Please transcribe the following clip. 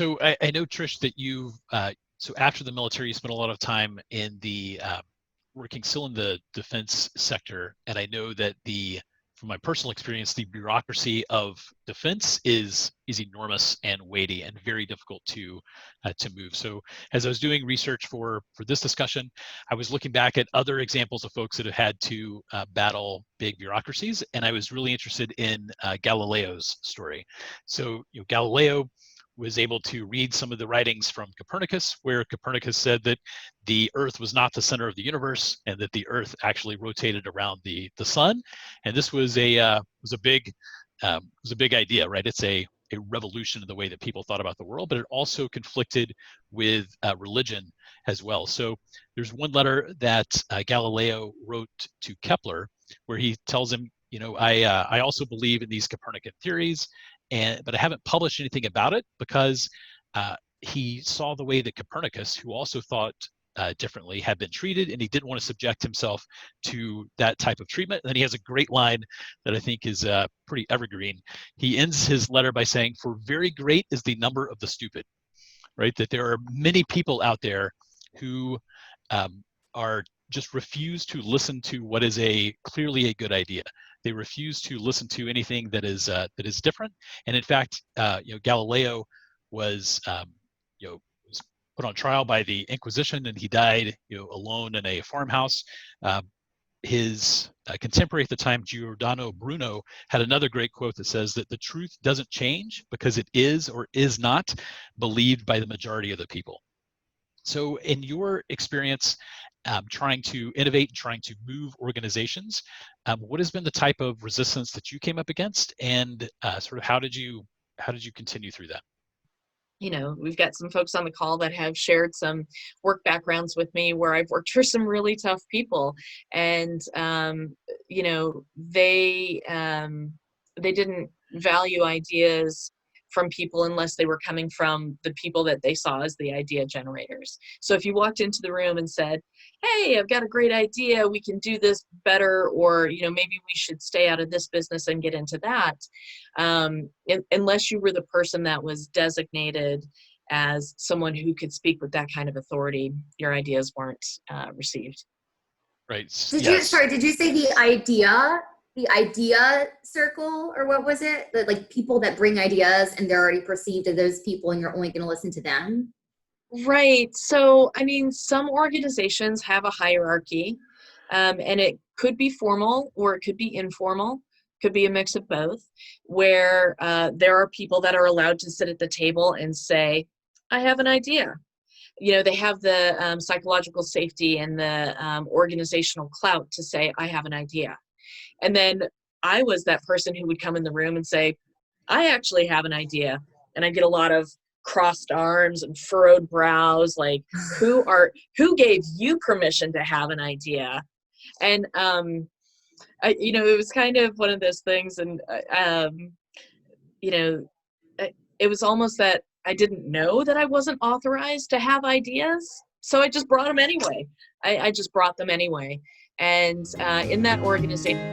So I know, Trish, that so after the military, you spent a lot of time in the working still in the defense sector. And I know that from my personal experience, the bureaucracy of defense is enormous and weighty and very difficult to move. So as I was doing research for this discussion, I was looking back at other examples of folks that have had to battle big bureaucracies, and I was really interested in Galileo's story. So Galileo was able to read some of the writings from Copernicus, where Copernicus said that the Earth was not the center of the universe, and that the Earth actually rotated around the sun. And this was a big idea, right? It's a revolution in the way that people thought about the world, but it also conflicted with religion as well. So there's one letter that Galileo wrote to Kepler, where he tells him, I also believe in these Copernican theories, but I haven't published anything about it because he saw the way that Copernicus, who also thought differently, had been treated, and he didn't want to subject himself to that type of treatment. And then he has a great line that I think is pretty evergreen. He ends his letter by saying, "For very great is the number of the stupid," right? That there are many people out there who are just refuse to listen to what is clearly a good idea. They refuse to listen to anything that is different. And in fact, Galileo was was put on trial by the Inquisition, and he died alone in a farmhouse. His contemporary at the time, Giordano Bruno, had another great quote that says that the truth doesn't change because it is or is not believed by the majority of the people. So in your experience, trying to innovate, trying to move organizations, what has been the type of resistance that you came up against, and sort of how did you continue through that? We've got some folks on the call that have shared some work backgrounds with me where I've worked for some really tough people, and they didn't value ideas from people unless they were coming from the people that they saw as the idea generators. So if you walked into the room and said, "Hey, I've got a great idea, we can do this better," or maybe we should stay out of this business and get into that, unless you were the person that was designated as someone who could speak with that kind of authority, your ideas weren't received. Right. Did you say the idea circle, or what was it? Like people that bring ideas and they're already perceived as those people and you're only going to listen to them? Right. So, some organizations have a hierarchy, and it could be formal or it could be informal, could be a mix of both, where there are people that are allowed to sit at the table and say, "I have an idea." They have the psychological safety and the organizational clout to say, "I have an idea." And then I was that person who would come in the room and say, "I actually have an idea." And I get a lot of crossed arms and furrowed brows, like, who gave you permission to have an idea? And it was kind of one of those things, and it was almost that I didn't know that I wasn't authorized to have ideas, so I just brought them anyway. I just brought them anyway. And in that organization